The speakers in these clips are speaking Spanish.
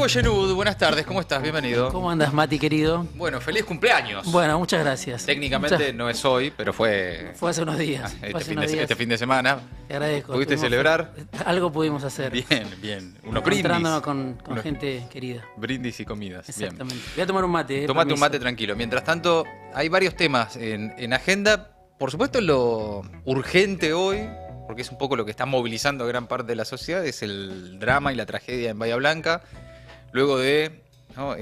Diego Genud, buenas tardes, ¿cómo estás? Bienvenido. ¿Cómo andas, Mati, querido? Bueno, feliz cumpleaños. Bueno, muchas gracias. Técnicamente no es hoy, pero fue hace unos días. Este fin de semana. Te agradezco. ¿Pudiste celebrar? Algo pudimos hacer. Bien. Unos encontrándonos con gente querida. Brindis y comidas. Exactamente. Bien. Voy a tomar un mate. Tomate un mate tranquilo. Mientras tanto, hay varios temas en agenda. Por supuesto, lo urgente hoy, porque es un poco lo que está movilizando a gran parte de la sociedad, es el drama y la tragedia en Bahía Blanca. Luego de, ¿no?,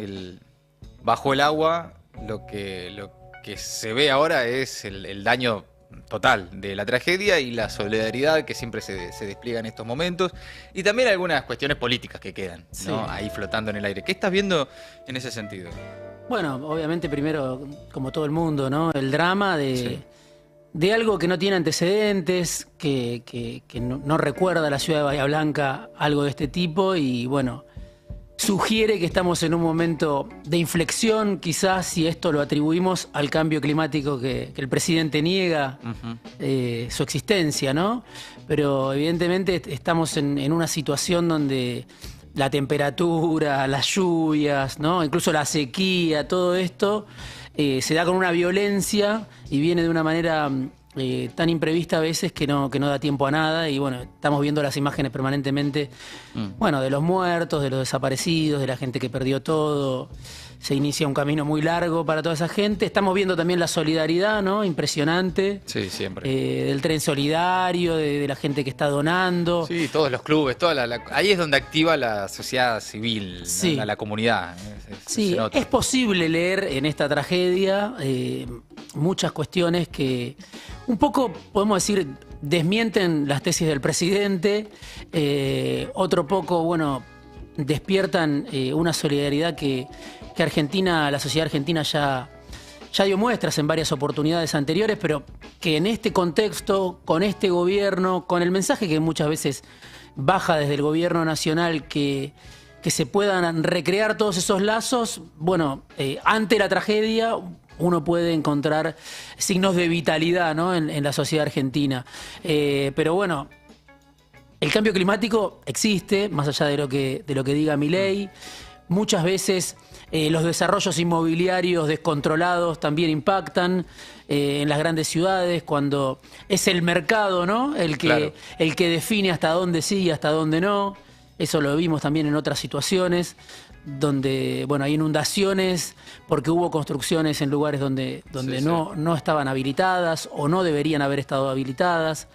bajo el agua, lo que se ve ahora es el daño total de la tragedia y la solidaridad que siempre se despliega en estos momentos. Y también algunas cuestiones políticas que quedan, ¿no?, sí, ahí flotando en el aire. ¿Qué estás viendo en ese sentido? Bueno, obviamente primero, como todo el mundo, ¿no?, el drama de algo que no tiene antecedentes, que no recuerda a la ciudad de Bahía Blanca algo de este tipo y bueno, sugiere que estamos en un momento de inflexión, quizás si esto lo atribuimos al cambio climático que el presidente niega su existencia, ¿no? Pero evidentemente estamos en una situación donde la temperatura, las lluvias, ¿no?, incluso la sequía, todo esto se da con una violencia y viene de una manera tan imprevista a veces que no da tiempo a nada. Y bueno, estamos viendo las imágenes permanentemente, bueno, de los muertos, de los desaparecidos, de la gente que perdió todo. Se inicia un camino muy largo para toda esa gente. Estamos viendo también la solidaridad, ¿no?, impresionante. Sí, siempre. Del tren solidario, de la gente que está donando. Sí, todos los clubes, ahí es donde activa la sociedad civil, sí, la comunidad. Sí, es posible leer en esta tragedia muchas cuestiones que un poco, podemos decir, desmienten las tesis del presidente, otro poco, bueno, despiertan una solidaridad que Argentina, la sociedad argentina ya dio muestras en varias oportunidades anteriores, pero que en este contexto, con este gobierno, con el mensaje que muchas veces baja desde el gobierno nacional, que se puedan recrear todos esos lazos, bueno, ante la tragedia uno puede encontrar signos de vitalidad, ¿no?, en la sociedad argentina. Pero bueno, el cambio climático existe, más allá de lo que diga Milei. Muchas veces los desarrollos inmobiliarios descontrolados también impactan en las grandes ciudades, cuando es el mercado, ¿no?, el que define hasta dónde sí y hasta dónde no. Eso lo vimos también en otras situaciones, donde bueno, hay inundaciones porque hubo construcciones en lugares donde no estaban habilitadas o no deberían haber estado habilitadas.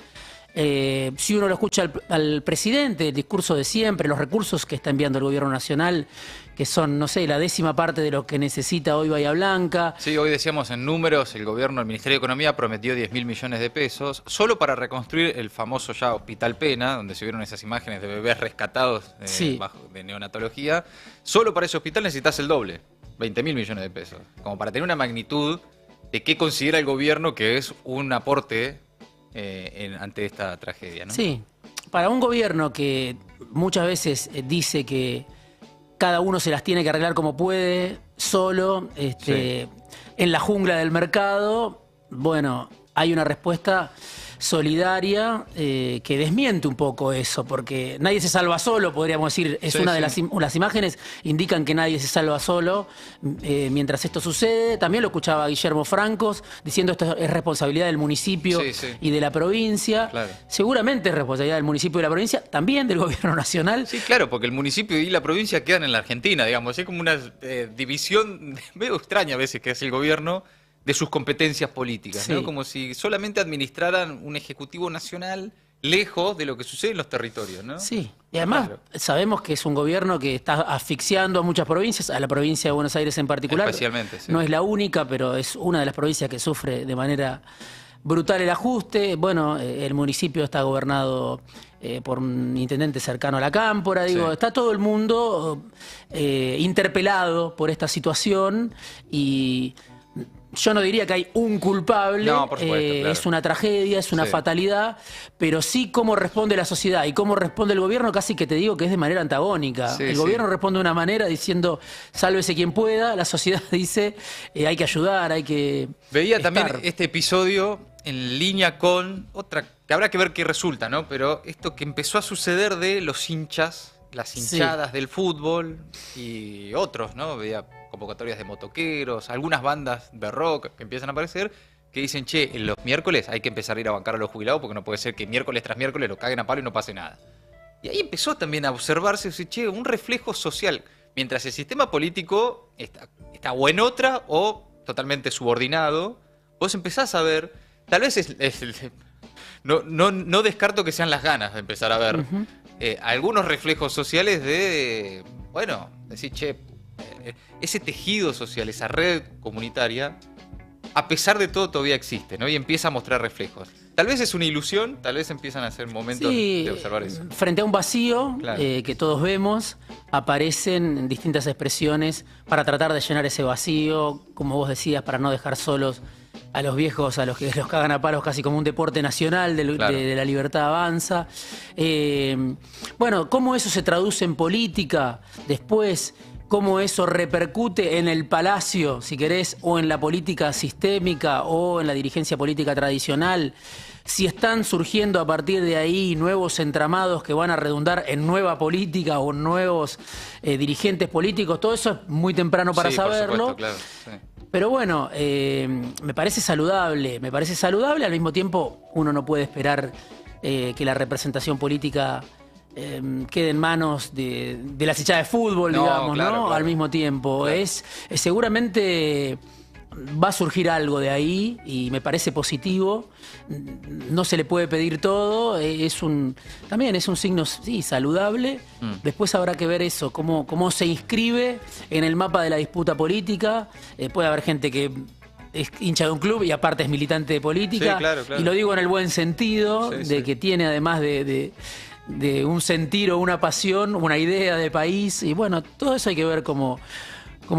Si uno lo escucha al presidente, el discurso de siempre, los recursos que está enviando el gobierno nacional, que son, no sé, la 10ª parte de lo que necesita hoy Bahía Blanca. Sí, hoy decíamos en números, el gobierno, el Ministerio de Economía prometió 10.000 millones de pesos solo para reconstruir el famoso ya Hospital Pena, donde se vieron esas imágenes de bebés rescatados de neonatología. Solo para ese hospital necesitas el doble, 20.000 millones de pesos, como para tener una magnitud de qué considera el gobierno que es un aporte ante esta tragedia, ¿no? Sí, para un gobierno que muchas veces dice que cada uno se las tiene que arreglar como puede, solo, en la jungla del mercado, bueno, hay una respuesta solidaria que desmiente un poco eso, porque nadie se salva solo, podríamos decir. Es una de las imágenes indican que nadie se salva solo mientras esto sucede. También lo escuchaba Guillermo Francos diciendo esto es responsabilidad del municipio y de la provincia. Claro. Seguramente es responsabilidad del municipio y de la provincia, también del gobierno nacional. Sí, claro, porque el municipio y la provincia quedan en la Argentina, digamos. Es como una división medio extraña a veces que hace el gobierno de sus competencias políticas, ¿no? Como si solamente administraran un ejecutivo nacional lejos de lo que sucede en los territorios, ¿no? Sí, y además sabemos que es un gobierno que está asfixiando a muchas provincias, a la provincia de Buenos Aires en particular. Especialmente, sí. No es la única, pero es una de las provincias que sufre de manera brutal el ajuste. Bueno, el municipio está gobernado por un intendente cercano a la Cámpora, digo, está todo el mundo interpelado por esta situación y yo no diría que hay un culpable, no, por supuesto, claro. Es una tragedia, es una fatalidad, pero sí cómo responde la sociedad y cómo responde el gobierno, casi que te digo que es de manera antagónica. El gobierno responde de una manera diciendo sálvese quien pueda, la sociedad dice hay que ayudar, hay que Veía también este episodio en línea con otra, que habrá que ver qué resulta, ¿no? Pero esto que empezó a suceder de los hinchas las hinchadas del fútbol y otros, ¿no? Veía convocatorias de motoqueros, algunas bandas de rock que empiezan a aparecer, que dicen, che, en los miércoles hay que empezar a ir a bancar a los jubilados porque no puede ser que miércoles tras miércoles los caguen a palo y no pase nada. Y ahí empezó también a observarse, che, un reflejo social. Mientras el sistema político está o en otra o totalmente subordinado, vos empezás a ver, tal vez no descarto que sean las ganas de empezar a ver algunos reflejos sociales de, bueno, decir, che, ese tejido social, esa red comunitaria, a pesar de todo todavía existe, ¿no? Y empieza a mostrar reflejos. Tal vez es una ilusión, tal vez empiezan a ser momentos de observar eso. Frente a un vacío que todos vemos, aparecen distintas expresiones para tratar de llenar ese vacío, como vos decías, para no dejar solos a los viejos, a los que los cagan a palos, casi como un deporte nacional de la libertad avanza. Bueno, cómo eso se traduce en política después, cómo eso repercute en el palacio, si querés, o en la política sistémica o en la dirigencia política tradicional. Si están surgiendo a partir de ahí nuevos entramados que van a redundar en nueva política o nuevos dirigentes políticos, todo eso es muy temprano para saberlo. Por supuesto, claro, sí. Pero bueno, me parece saludable, al mismo tiempo uno no puede esperar que la representación política quede en manos de las hinchadas de fútbol, digamos, claro, ¿no? Claro. Al mismo tiempo. Claro. Seguramente va a surgir algo de ahí y me parece positivo. No se le puede pedir todo, también es un signo, sí, saludable. Después habrá que ver eso, cómo se inscribe en el mapa de la disputa política. Puede haber gente que es hincha de un club y aparte es militante de política. Sí, claro, claro. Y lo digo en el buen sentido, que tiene además de un sentir o una pasión, una idea de país. Y bueno, todo eso hay que ver cómo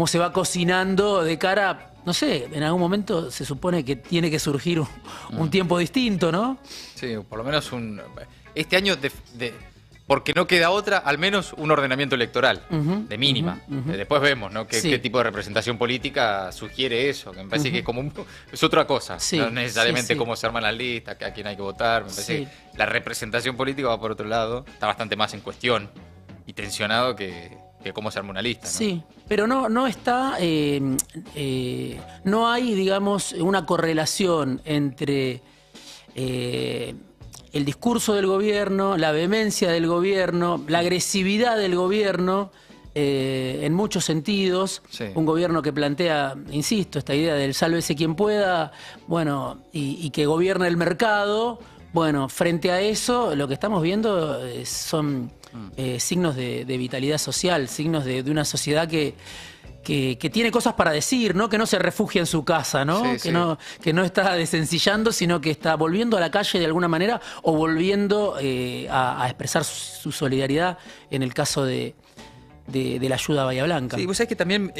se va cocinando de cara, no sé, en algún momento se supone que tiene que surgir un tiempo distinto, ¿no? Sí, por lo menos este año, porque no queda otra, al menos un ordenamiento electoral, de mínima. Después vemos, ¿no? Qué tipo de representación política sugiere eso, que me parece que es otra cosa. No necesariamente cómo se arman las listas, a quién hay que votar. Me parece que la representación política va por otro lado, está bastante más en cuestión y tensionado que cómo se arma una lista, ¿no? Sí, pero no está, no hay, digamos, una correlación entre el discurso del gobierno, la vehemencia del gobierno, la agresividad del gobierno, en muchos sentidos. Sí. Un gobierno que plantea, insisto, esta idea del sálvese quien pueda, bueno, y que gobierne el mercado. Bueno, frente a eso, lo que estamos viendo son signos de vitalidad social, signos de una sociedad que tiene cosas para decir, ¿no? Que no se refugia en su casa, ¿no? Sí, que no está desencillando, sino que está volviendo a la calle de alguna manera o volviendo a expresar su solidaridad en el caso de la ayuda a Bahía Blanca. Sí, vos sabés que también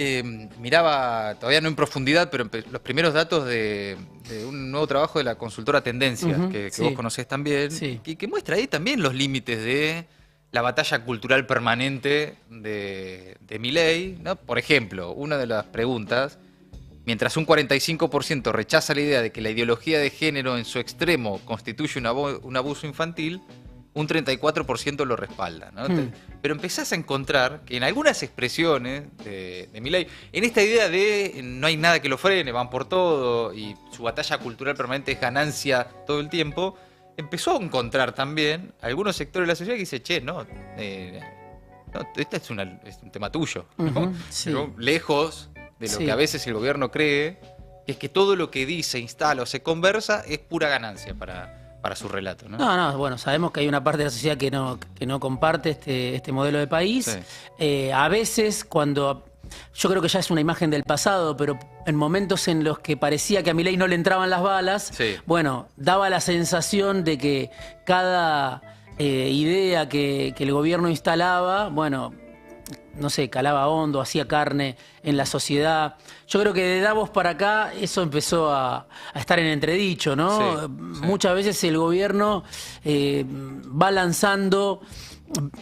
miraba, todavía no en profundidad, pero los primeros datos de un nuevo trabajo de la consultora Tendencias, que vos conocés también, que muestra ahí también los límites de la batalla cultural permanente de Milei, ¿no? Por ejemplo, una de las preguntas, mientras un 45% rechaza la idea de que la ideología de género en su extremo constituye un abuso infantil, un 34% lo respalda, ¿no? Pero empezás a encontrar que en algunas expresiones de Milei, en esta idea de no hay nada que lo frene, van por todo, y su batalla cultural permanente es ganancia todo el tiempo, empezó a encontrar también algunos sectores de la sociedad que dice, che, este es un tema tuyo, ¿no? Pero lejos de lo que a veces el gobierno cree, que es que todo lo que dice, instala o se conversa es pura ganancia para su relato, ¿no? No, bueno, sabemos que hay una parte de la sociedad que no comparte este modelo de país. Sí. A veces yo creo que ya es una imagen del pasado, pero en momentos en los que parecía que a Milei no le entraban las balas, bueno, daba la sensación de que cada idea que el gobierno instalaba, bueno, no sé, calaba hondo, hacía carne en la sociedad. Yo creo que de Davos para acá eso empezó a estar en entredicho, ¿no? Sí. Muchas veces el gobierno va lanzando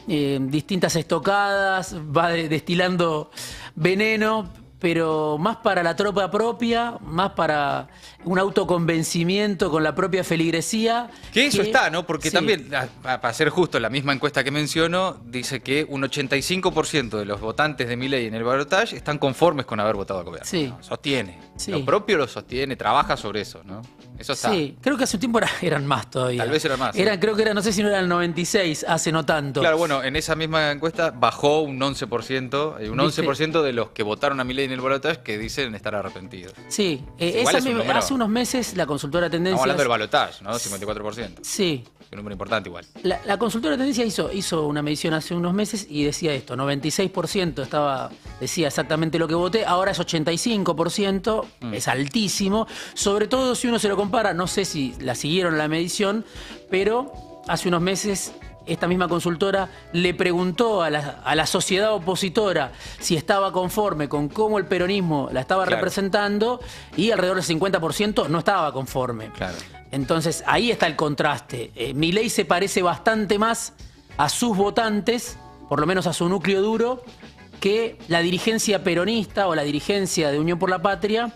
distintas estocadas, va destilando veneno, pero más para la tropa propia, más para un autoconvencimiento con la propia feligresía. Que eso está, ¿no? Porque sí. también, para ser justo, la misma encuesta que menciono dice que un 85% de los votantes de Milei en el balotaje están conformes con haber votado a gobierno. Sí. ¿No? Sostiene. Sí. Lo propio lo sostiene, trabaja sobre eso, ¿no? Eso está. Sí, creo que hace un tiempo eran más todavía. Tal vez eran más. Eran, creo que era, no sé si no era el 96, hace no tanto. Claro, bueno, en esa misma encuesta bajó un 11%, un 11% de los que votaron a Milei en el balotaje que dicen estar arrepentidos. Sí, Igual es un número. hace unos meses la consultora Tendencias... Estamos hablando del balotaje, ¿no? 54%. Sí. Un número importante igual. La consultora Tendencia hizo una medición hace unos meses y decía esto, 96% decía exactamente lo que voté, ahora es 85%, es altísimo, sobre todo si uno se lo compara, no sé si la siguieron la medición, pero hace unos meses esta misma consultora le preguntó a la sociedad opositora si estaba conforme con cómo el peronismo la estaba representando y alrededor del 50% no estaba conforme. Claro. Entonces, ahí está el contraste. Milei se parece bastante más a sus votantes, por lo menos a su núcleo duro, que la dirigencia peronista o la dirigencia de Unión por la Patria,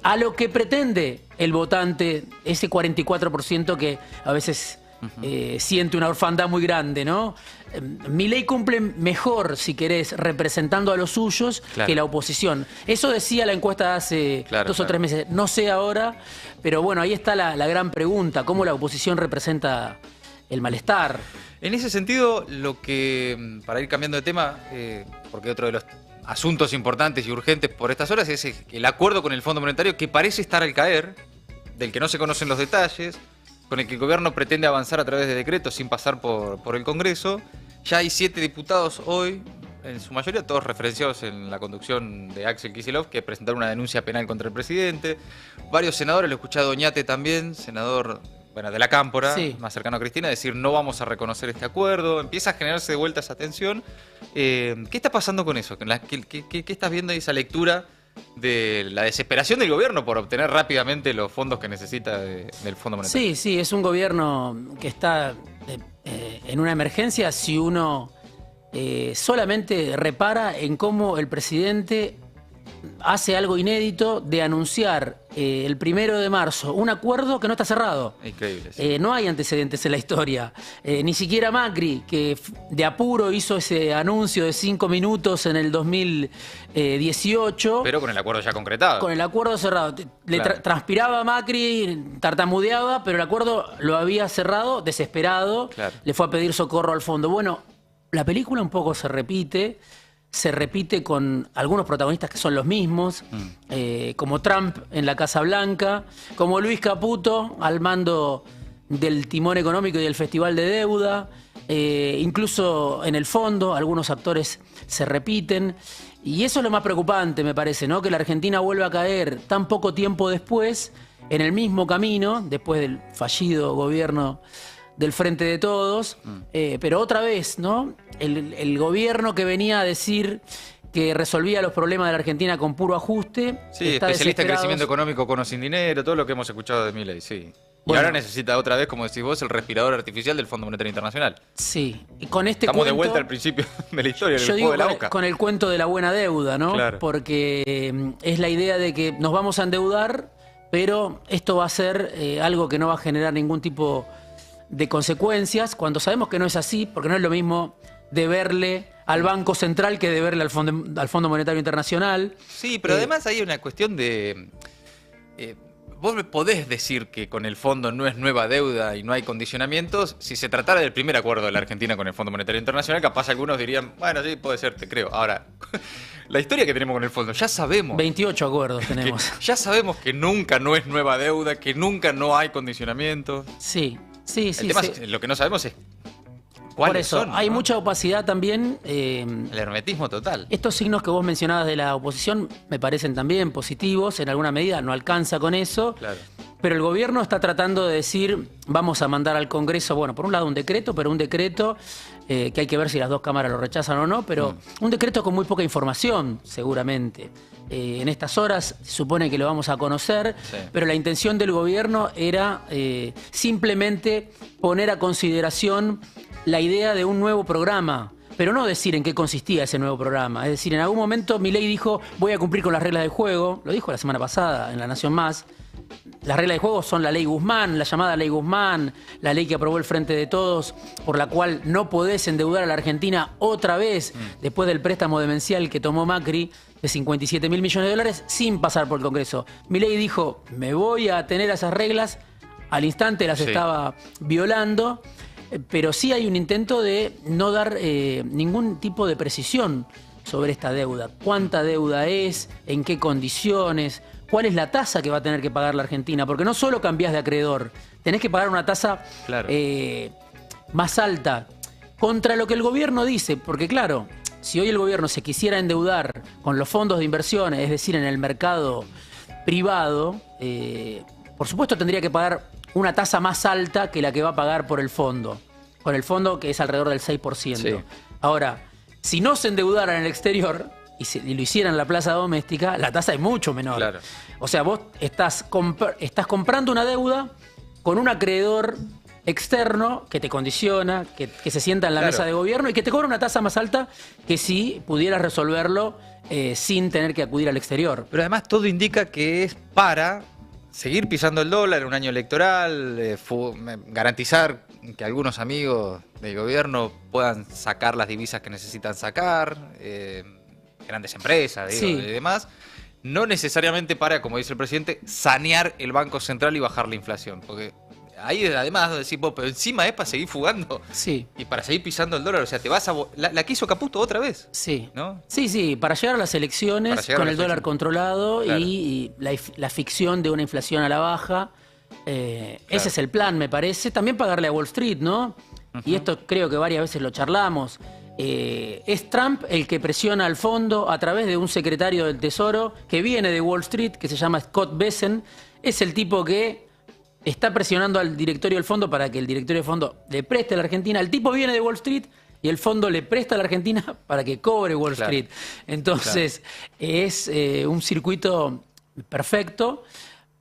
a lo que pretende el votante, ese 44% que a veces siente una orfandad muy grande, ¿no? Milei cumple mejor, si querés, representando a los suyos que la oposición. Eso decía la encuesta de hace 2 o 3 meses. No sé ahora, pero bueno, ahí está la gran pregunta. ¿Cómo la oposición representa el malestar? En ese sentido, lo que, para ir cambiando de tema, porque otro de los asuntos importantes y urgentes por estas horas es el acuerdo con el Fondo Monetario que parece estar al caer, del que no se conocen los detalles, con el que el gobierno pretende avanzar a través de decretos sin pasar por el Congreso. Ya hay 7 diputados hoy, en su mayoría todos referenciados en la conducción de Axel Kicillof, que presentaron una denuncia penal contra el presidente. Varios senadores, lo he escuchado a Oñate también, senador de la Cámpora, más cercano a Cristina, decir no vamos a reconocer este acuerdo. Empieza a generarse de vuelta esa tensión. ¿Qué está pasando con eso? ¿Qué estás viendo ahí esa lectura de la desesperación del gobierno por obtener rápidamente los fondos que necesita del Fondo Monetario? Sí, es un gobierno que está en una emergencia si uno solamente repara en cómo el presidente hace algo inédito de anunciar el 1 de marzo un acuerdo que no está cerrado. Increíble. Sí. No hay antecedentes en la historia. Ni siquiera Macri, que de apuro hizo ese anuncio de 5 minutos en el 2018. Pero con el acuerdo ya concretado. Con el acuerdo cerrado. Le transpiraba a Macri, tartamudeaba, pero el acuerdo lo había cerrado, desesperado. Le fue a pedir socorro al fondo. Bueno, la película un poco se repite con algunos protagonistas que son los mismos, como Trump en la Casa Blanca, como Luis Caputo al mando del timón económico y del Festival de Deuda, incluso en el fondo algunos actores se repiten, y eso es lo más preocupante, me parece, ¿no? Que la Argentina vuelva a caer tan poco tiempo después en el mismo camino, después del fallido gobierno del Frente de Todos, pero otra vez, ¿no? El gobierno que venía a decir que resolvía los problemas de la Argentina con puro ajuste. Sí, especialista en crecimiento económico con o sin dinero, todo lo que hemos escuchado de Milei, sí. Y ahora necesita otra vez, como decís vos, el respirador artificial del Fondo Monetario Internacional. Sí, y con este Estamos de vuelta al principio de la historia, del juego de la OCA. Con el cuento de la buena deuda, ¿no? Claro. Porque es la idea de que nos vamos a endeudar, pero esto va a ser algo que no va a generar ningún tipo de consecuencias, cuando sabemos que no es así, porque no es lo mismo deberle al Banco Central que deberle al Fondo Monetario Internacional. Sí, pero además hay una cuestión de... vos podés decir que con el fondo no es nueva deuda y no hay condicionamientos. Si se tratara del primer acuerdo de la Argentina con el Fondo Monetario Internacional, capaz algunos dirían, bueno, sí, puede ser, te creo. Ahora, la historia que tenemos con el fondo, ya sabemos... 28 acuerdos tenemos. Ya sabemos que nunca no es nueva deuda, que nunca no hay condicionamientos. Sí. El tema es, lo que no sabemos es cuáles Por eso, son, hay ¿no? mucha opacidad también. El hermetismo total. Estos signos que vos mencionabas de la oposición me parecen también positivos, en alguna medida no alcanza con eso. Claro. Pero el gobierno está tratando de decir, vamos a mandar al Congreso, bueno, por un lado un decreto, pero un decreto que hay que ver si las dos cámaras lo rechazan o no, pero un decreto con muy poca información, seguramente. En estas horas se supone que lo vamos a conocer, pero la intención del gobierno era simplemente poner a consideración la idea de un nuevo programa pero no decir en qué consistía ese nuevo programa. Es decir, en algún momento Milei dijo, voy a cumplir con las reglas del juego, lo dijo la semana pasada en La Nación Más. Las reglas de juego son la ley Guzmán, la llamada ley Guzmán, la ley que aprobó el Frente de Todos, por la cual no podés endeudar a la Argentina otra vez después del préstamo demencial que tomó Macri de 57.000 millones de dólares sin pasar por el Congreso. Milei dijo, me voy a atener a esas reglas, al instante las estaba violando, pero sí hay un intento de no dar ningún tipo de precisión sobre esta deuda. ¿Cuánta deuda es? ¿En qué condiciones? ¿Cuál es la tasa que va a tener que pagar la Argentina? Porque no solo cambiás de acreedor, tenés que pagar una tasa más alta contra lo que el gobierno dice. Porque claro, si hoy el gobierno se quisiera endeudar con los fondos de inversiones, es decir, en el mercado privado, por supuesto tendría que pagar una tasa más alta que la que va a pagar por el fondo. Con el fondo que es alrededor del 6%. Sí. Ahora, si no se endeudaran en el exterior y lo hicieran en la plaza doméstica, la tasa es mucho menor. Claro. O sea, vos estás comprando una deuda con un acreedor externo que te condiciona, que se sienta en la mesa de gobierno y que te cobra una tasa más alta que si pudieras resolverlo sin tener que acudir al exterior. Pero además todo indica que es para seguir pisando el dólar en un año electoral, garantizar que algunos amigos del gobierno puedan sacar las divisas que necesitan sacar, grandes empresas, digo, y demás. No necesariamente para, como dice el presidente, sanear el Banco Central y bajar la inflación. Porque ahí además decís, pero encima es para seguir fugando y para seguir pisando el dólar. O sea, te vas a... La quiso Caputo otra vez. Sí. ¿No? Sí, para llegar a las elecciones con el dólar controlado y la ficción de una inflación a la baja. Ese es el plan, me parece. También pagarle a Wall Street, ¿no? Y esto creo que varias veces lo charlamos. Es Trump el que presiona al fondo a través de un secretario del Tesoro que viene de Wall Street, que se llama Scott Bessent. Es el tipo que está presionando al directorio del fondo para que el directorio del fondo le preste a la Argentina. El tipo viene de Wall Street y el fondo le presta a la Argentina para que cobre Wall Street. Entonces, es un circuito perfecto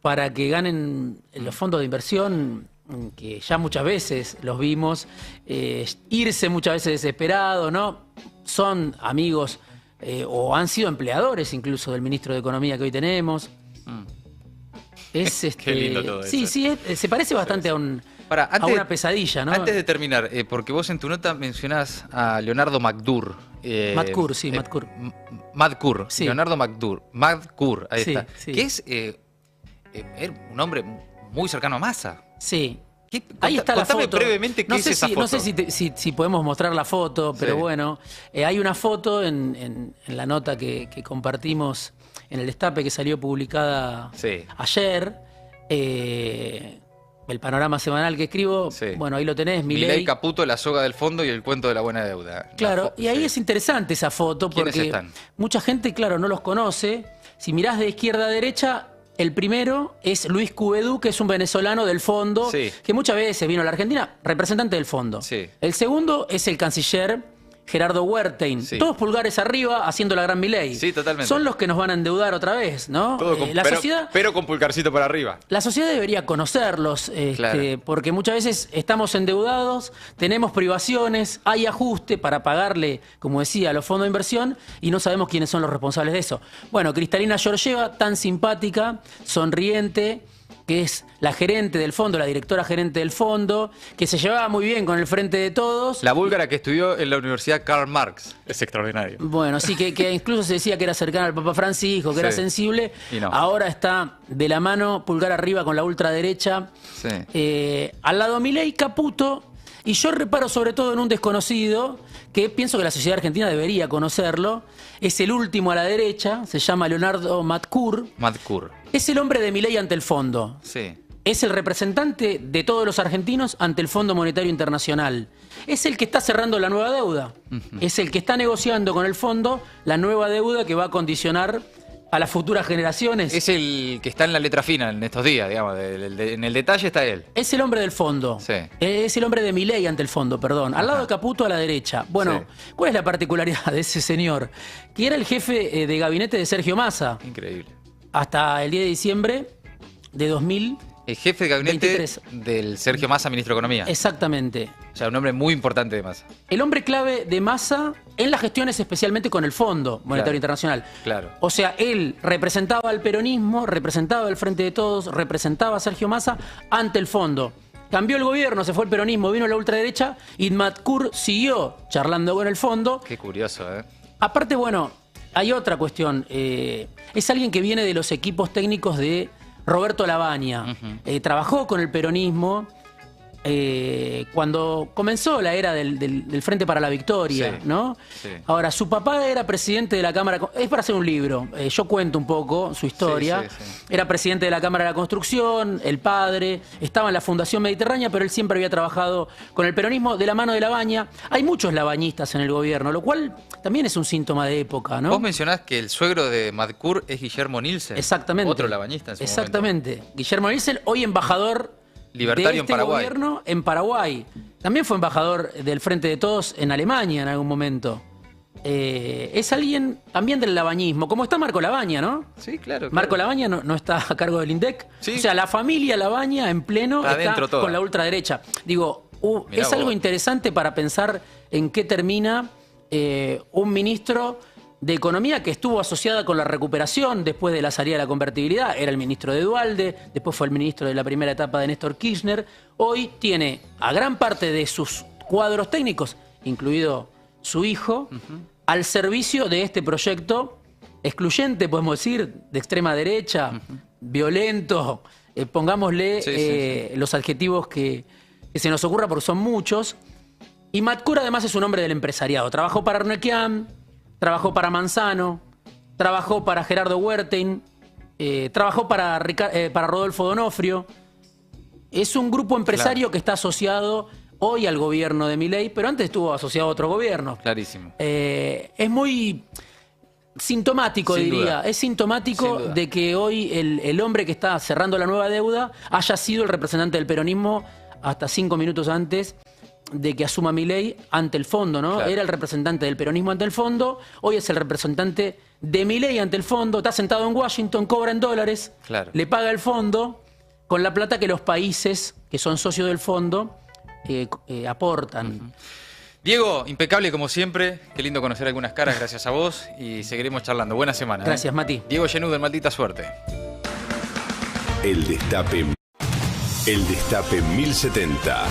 para que ganen los fondos de inversión, que ya muchas veces los vimos, irse muchas veces desesperados, ¿no? Son amigos o han sido empleadores incluso del ministro de Economía que hoy tenemos. Qué lindo todo eso. Sí, se parece bastante a una pesadilla, ¿no? Antes de terminar, porque vos en tu nota mencionás a Leonardo Madcour. Madcour. Sí. Leonardo Madcour, ahí está. Sí. Que es un hombre muy cercano a Massa. Sí. Ahí está la foto. Contame brevemente qué es esa foto. No sé si podemos mostrar la foto, pero bueno, hay una foto en la nota que compartimos en el Destape que salió publicada ayer. El panorama semanal que escribo, bueno, ahí lo tenés, Milei, Caputo, la soga del fondo y el cuento de la buena deuda. Claro, y ahí es interesante esa foto porque mucha gente, claro, no los conoce. Si mirás de izquierda a derecha, el primero es Luis Cuvedú, que es un venezolano del fondo, que muchas veces vino a la Argentina, representante del fondo. El segundo es el canciller Gerardo Huertein. Todos pulgares arriba haciendo la gran Milei. Sí, totalmente. Son los que nos van a endeudar otra vez, ¿no? Pero con pulgarcito para arriba. La sociedad debería conocerlos, porque muchas veces estamos endeudados, tenemos privaciones, hay ajuste para pagarle, como decía, a los fondos de inversión y no sabemos quiénes son los responsables de eso. Bueno, Cristalina Georgieva, tan simpática, sonriente, que es la gerente del fondo, la directora gerente del fondo, que se llevaba muy bien con el Frente de Todos. La búlgara que estudió en la Universidad Karl Marx. Es extraordinario. Bueno, sí, que incluso se decía que era cercana al Papa Francisco, que era sensible. Y no. Ahora está de la mano, pulgar arriba con la ultraderecha. Al lado Milei, Caputo. Y yo reparo sobre todo en un desconocido, que pienso que la sociedad argentina debería conocerlo. Es el último a la derecha, se llama Leonardo Madcour. Es el hombre de Milei ante el fondo. Es el representante de todos los argentinos ante el Fondo Monetario Internacional. Es el que está cerrando la nueva deuda. Es el que está negociando con el fondo la nueva deuda que va a condicionar a las futuras generaciones. Es el que está en la letra fina en estos días, digamos. En el detalle está él. Es el hombre del fondo. Es el hombre de Milei ante el fondo, perdón. Al lado de Caputo a la derecha. Bueno, ¿cuál es la particularidad de ese señor? Que era el jefe de gabinete de Sergio Massa. Increíble. Hasta el 10 de diciembre de 2000. El jefe de gabinete 23. del Sergio Massa, ministro de Economía. Exactamente. O sea, un hombre muy importante de Massa. El hombre clave de Massa en las gestiones, especialmente con el Fondo Monetario Internacional. Claro. O sea, él representaba al peronismo, representaba al Frente de Todos, representaba a Sergio Massa ante el Fondo. Cambió el gobierno, se fue el peronismo, vino la ultraderecha y Matkur siguió charlando con el Fondo. Qué curioso, ¿eh? Aparte, bueno, hay otra cuestión. Es alguien que viene de los equipos técnicos de Roberto Lavagna. Trabajó con el peronismo cuando comenzó la era del Frente para la Victoria, Sí, ¿no? sí. Ahora, su papá era presidente de la Cámara... Es para hacer un libro. Yo cuento un poco su historia. Sí, sí, sí. Era presidente de la Cámara de la Construcción, el padre, estaba en la Fundación Mediterránea, pero él siempre había trabajado con el peronismo de la mano de Lavagna. Hay muchos lavañistas en el gobierno, lo cual también es un síntoma de época, ¿no? Vos mencionás que el suegro de Matkur es Guillermo Nielsen. Exactamente. Otro lavañista en su momento. Exactamente. Guillermo Nielsen, hoy embajador Libertario de en este Paraguay. gobierno en Paraguay. También fue embajador del Frente de Todos en Alemania en algún momento. Es alguien también del lavañismo, como está Marco Lavagna, ¿no? Sí, claro. Marco Lavagna no está a cargo del INDEC. Sí. O sea, la familia Lavagna en pleno Está está adentro toda. con la ultraderecha. Digo, Mirá es algo vos. interesante para pensar en qué termina un ministro de Economía que estuvo asociada con la recuperación después de la salida de la convertibilidad. Era el ministro de Duhalde, después fue el ministro de la primera etapa de Néstor Kirchner. Hoy tiene a gran parte de sus cuadros técnicos, incluido su hijo, al servicio de este proyecto excluyente, podemos decir, de extrema derecha, violento, pongámosle Sí. los adjetivos que se nos ocurra porque son muchos. Y Matkur además es un hombre del empresariado. Trabajó para Arnequian, trabajó para Manzano, trabajó para Gerardo Huertain, trabajó para Rodolfo Donofrio. Es un grupo empresario que está asociado hoy al gobierno de Milei, pero antes estuvo asociado a otro gobierno. Clarísimo. Es muy sintomático, Sin diría. duda. Es sintomático Sin duda. de que hoy el hombre que está cerrando la nueva deuda haya sido el representante del peronismo hasta 5 minutos antes de que asuma Milei ante el Fondo, ¿no? Claro. Era el representante del peronismo ante el Fondo, hoy es el representante de Milei ante el Fondo, está sentado en Washington, cobra en dólares, Claro. le paga el Fondo con la plata que los países que son socios del Fondo aportan. Diego, impecable como siempre. Qué lindo conocer algunas caras gracias a vos y seguiremos charlando. Buena semana. Gracias, Mati. Diego Genuder, maldita suerte. El Destape 1070.